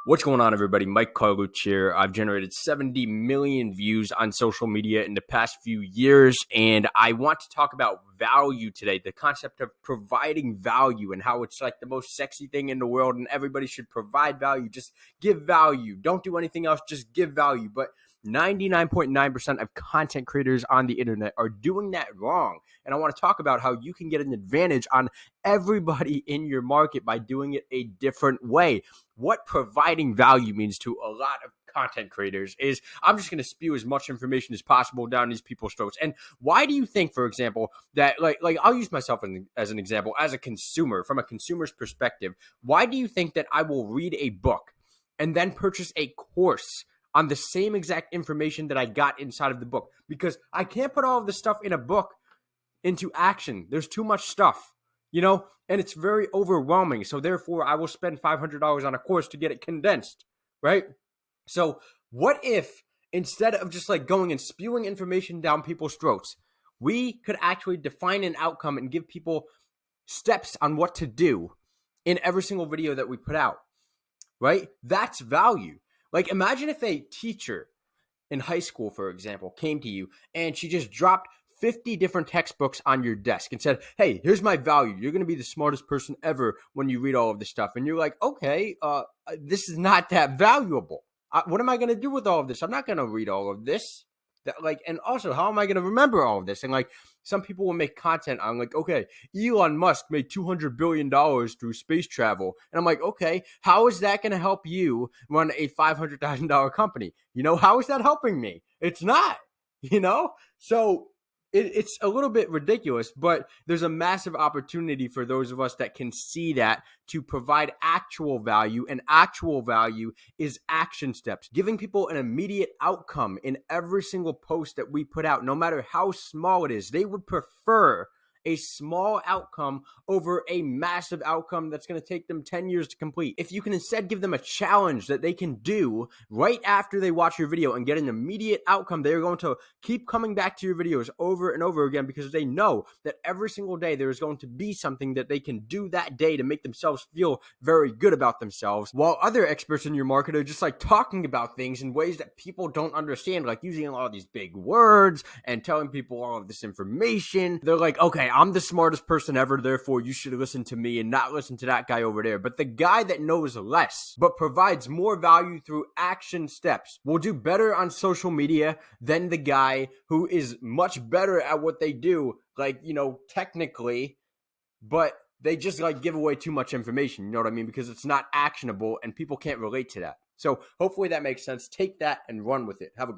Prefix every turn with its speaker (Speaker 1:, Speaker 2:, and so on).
Speaker 1: What's going on, everybody? Mike Carlucci here. I've generated 70 million views on social media in the past few years, and I want to talk about value today, the concept of providing value and how it's like the most sexy thing in the world, and everybody should provide value. Just give value. Don't do anything else. Just give value. But 99.9% of content creators on the internet are doing that wrong. And I want to talk about how you can get an advantage on everybody in your market by doing it a different way. What providing value means to a lot of content creators is I'm just going to spew as much information as possible down these people's throats. And why do you think, for example, that like I'll use myself as an example, as a consumer, from a consumer's perspective, why do you think that I will read a book and then purchase a course on the same exact information that I got inside of the book? Because I can't put all of the stuff in a book into action. There's too much stuff, and it's very overwhelming. So therefore, I will spend $500 on a course to get it condensed, right? So what if instead of just like going and spewing information down people's throats, we could actually define an outcome and give people steps on what to do in every single video that we put out, right? That's value. Like, imagine if a teacher in high school, for example, came to you and she just dropped 50 different textbooks on your desk and said, hey, here's my value. You're going to be the smartest person ever when you read all of this stuff. And you're like, okay, this is not that valuable. What am I going to do with all of this? I'm not going to read all of this. And also, how am I going to remember all of this? And like, some people will make content on like, okay, Elon Musk made $200 billion through space travel. And I'm like, okay, how is that going to help you run a $500,000 company? How is that helping me? It's not, So it's a little bit ridiculous, but there's a massive opportunity for those of us that can see that to provide actual value, and actual value is action steps, giving people an immediate outcome in every single post that we put out, no matter how small it is. They would prefer a small outcome over a massive outcome that's going to take them 10 years to complete. If you can instead give them a challenge that they can do right after they watch your video and get an immediate outcome, they're going to keep coming back to your videos over and over again, because they know that every single day there is going to be something that they can do that day to make themselves feel very good about themselves, while other experts in your market are just like talking about things in ways that people don't understand, like using all these big words and telling people all of this information. They're like, okay, I'm the smartest person ever, therefore you should listen to me and not listen to that guy over there. But the guy that knows less but provides more value through action steps will do better on social media than the guy who is much better at what they do, technically, but they just give away too much information, you know what I mean? Because it's not actionable and people can't relate to that. So hopefully that makes sense. Take that and run with it. Have a good one.